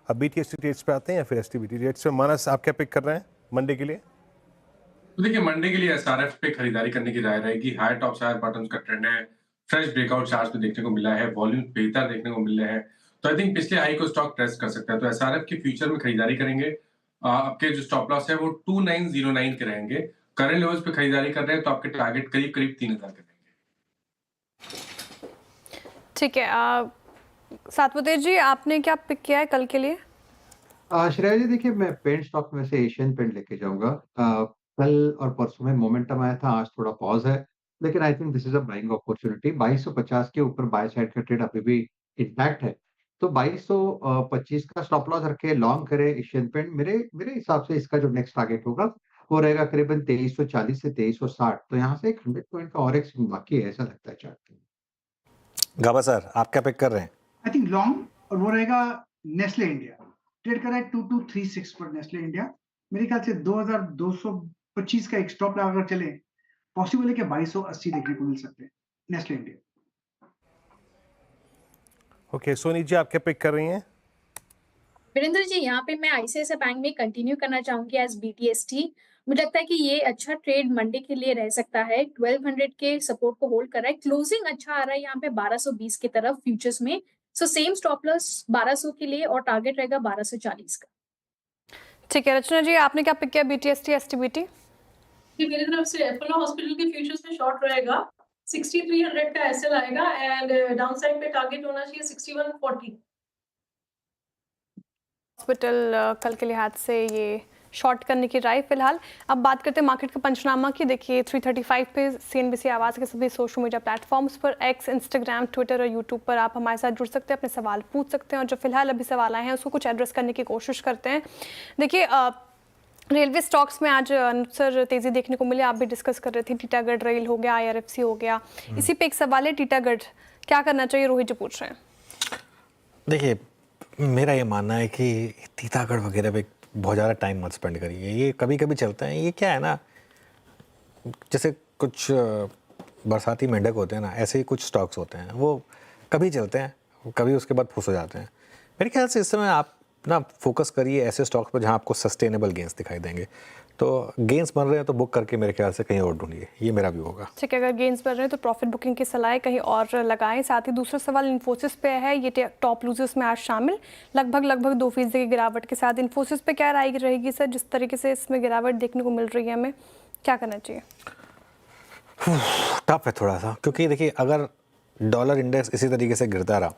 अब BTST rates पे आते हैं या फिर STBT रेट्स पे? मानस, आप क्या पिक कर रहे हैं मंडे के लिए? तो देखिए मंडे के लिए एसआरएफ पे खरीदारी करने की राय रहेगी। हायर टॉप्स हायर बॉटम्स का ट्रेंड है। फ्रेश ब्रेकआउट चार्ट्स में देखने को मिला है। वॉल्यूम बेहतर देखने को मिल रहे हैं। तो आई थिंक पिछले हाई को स्टॉक टेस्ट कर सकता है। तो एसआरएफ के फ्यूचर में खरीदारी करेंगे। आपके जो स्टॉप लॉस है वो 2909 के रहेंगे। करंट लेवल्स पे खरीदारी कर रहे हैं तो आपके टारगेट करीब 3000 के रहेंगे। ठीक है, सातवतेश जी, आपने क्या पिक किया है कल के लिए? श्रेया जी, देखिए मैं पेंट स्टॉक में से एशियन पेंट लेके जाऊँगा। कल और परसों में मोमेंटम आया था, आज थोड़ा पॉज़ है, लेकिन I think this is a buying opportunity. 2250 के ऊपर बाय साइड का ट्रेड अभी भी इंटैक्ट है। तो 2225 का स्टॉप लॉस रख के लॉन्ग करें एशियन पेंट। मेरे मेरे हिसाब से इसका जो नेक्स्ट टारगेट होगा, वो रहेगा करीबन 2340 से 2360। तो यहाँ से एक 100 पॉइंट का और एक स्विंग बाकी है, ऐसा लगता है चार्ट में। गाबा सर, आप क्या पिक कर रहे हैं? आई थिंक लॉन्ग, और वो रहेगा नेस्ले इंडिया। ट्रेड कर रहा है 2236 पर नेस्ले इंडिया। मेरे ख्याल से 2225 का एक स्टॉप लगा कर चले, पॉसिबल है कि 2280 देखने को मिल सकते हैं Nestle India. Okay, Soni ji, आप क्या पिक कर रही हैं? वीरेंद्र जी, यहाँ पे मैं आईसीआईसीआई बैंक में कंटिन्यू करना चाहूंगी एज BTST। मुझे लगता है कि ये अच्छा ट्रेड मंडे के लिए रह सकता है। 1200 के सपोर्ट को होल्ड कर रहा है। क्लोजिंग अच्छा आ रहा है यहाँ पे 1220 की तरफ फ्यूचर्स में। सो सेम स्टॉप लॉस 1200 के लिए और टारगेट रहेगा 1240 का। ठीक है, रचना जी, आपने क्या पिक किया BTST STBT? मेरी तरफ से अपोलो हॉस्पिटल के फ्यूचर्स में शॉर्ट रहेगा। 6300 का एसएल आएगा एंड डाउन साइड पे टारगेट होना चाहिए 6140। हॉस्पिटल कल के लिहाज से ये शॉर्ट करने की राय फिलहाल। अब बात करते हैं मार्केट का पंचनामा की। देखिए 335 पे CNBC आवाज़ के सभी सोशल मीडिया प्लेटफॉर्म्स पर, X, इंस्टाग्राम, ट्विटर और यूट्यूब पर आप हमारे साथ जुड़ सकते हैं, अपने सवाल पूछ सकते हैं, और जो फिलहाल अभी सवाल आए हैं उसको कुछ एड्रेस करने की कोशिश करते हैं। देखिए रेलवे स्टॉक्स में आज अनुसार तेज़ी देखने को मिली। आप भी डिस्कस कर रहे थे, टीटागढ़ रेल हो गया, IRFC हो गया। इसी पे एक सवाल है, टीटागढ़ क्या करना चाहिए, रोहित जी पूछ रहे हैं। देखिए, मेरा ये मानना है कि टीटागढ़ वगैरह पे बहुत ज़्यादा टाइम मत स्पेंड करिए। ये कभी कभी चलते हैं। ये क्या है ना, जैसे कुछ बरसाती मेंढक होते हैं ना, ऐसे ही कुछ स्टॉक्स होते हैं, वो कभी चलते हैं, कभी उसके बाद फुस हो जाते हैं। मेरे ख्याल से इस समय आप ना फोकस करिए ऐसे स्टॉक्स पर जहां आपको सस्टेनेबल गेंस दिखाई देंगे। तो गेंस बन रहे हैं तो बुक करके मेरे ख्याल से कहीं और ढूंढिए, ये मेरा भी होगा। ठीक है, अगर गेंस बन रहे हैं तो प्रॉफिट बुकिंग की सलाह कहीं और लगाएं। साथ ही दूसरा सवाल इन्फोसिस पे है। ये टॉप लूजर्स में आज शामिल, लगभग 2% की गिरावट के साथ। इन्फोसिस पे क्या राय रहेगी सर, जिस तरीके से इसमें गिरावट देखने को मिल रही है, हमें क्या करना चाहिए? टफ है थोड़ा सा, क्योंकि देखिए अगर डॉलर इंडेक्स इसी तरीके से गिरता रहा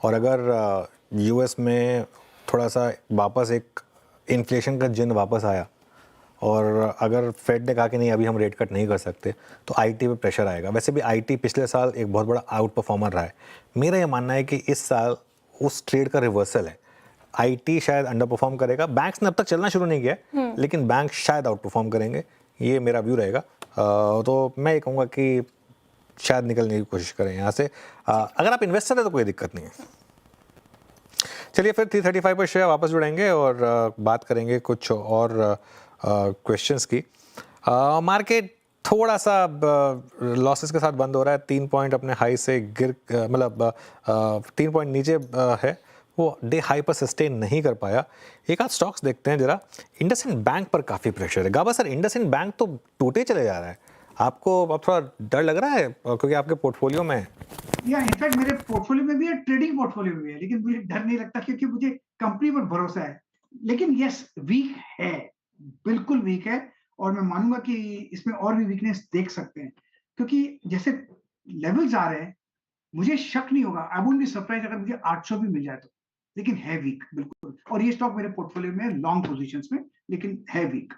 और अगर US में थोड़ा सा वापस एक इन्फ्लेशन का जिन वापस आया, और अगर फेड ने कहा कि नहीं अभी हम रेट कट नहीं कर सकते, तो IT पे प्रेशर आएगा। वैसे भी IT पिछले साल एक बहुत बड़ा आउट परफॉर्मर रहा है। मेरा ये मानना है कि इस साल उस ट्रेड का रिवर्सल है। IT शायद अंडर परफॉर्म करेगा। बैंक्स ने अब तक चलना शुरू नहीं किया, लेकिन बैंक शायद आउट परफॉर्म करेंगे, ये मेरा व्यू रहेगा। तो मैं ये कहूँगा कि शायद निकलने की कोशिश करें यहाँ से। अगर आप इन्वेस्टर है तो कोई दिक्कत नहीं है। चलिए फिर 335 पर शेयर वापस जुड़ेंगे और बात करेंगे कुछ और क्वेश्चंस की। मार्केट थोड़ा सा लॉसेस के साथ बंद हो रहा है। 3 पॉइंट अपने हाई से गिर, मतलब 3 पॉइंट नीचे है। वो डे हाई पर सस्टेन नहीं कर पाया। एक आध स्टॉक्स देखते हैं जरा। इंडसइंड बैंक पर काफ़ी प्रेशर है। गाबा सर, इंडसइंड बैंक तो टूटे चले जा रहा है, आपको अब थोड़ा डर लग रहा है क्योंकि आपके पोर्टफोलियो में है? या इनफैक्ट मेरे पोर्टफोलियो में भी है, ट्रेडिंग पोर्टफोलियो में भी है, लेकिन मुझे डर नहीं लगता क्योंकि मुझे कंपनी पर भरोसा है। लेकिन यस, वीक है, बिल्कुल वीक है, और मैं मानूंगा कि इसमें और भी वीकनेस देख सकते हैं, क्योंकि जैसे लेवल्स आ रहे हैं, मुझे शक नहीं होगा, आई वुडंट बी सरप्राइज अगर मुझे 800 भी मिल जाए तो। लेकिन है वीक बिल्कुल, और ये स्टॉक मेरे पोर्टफोलियो में लॉन्ग पोजीशंस में, लेकिन है वीक।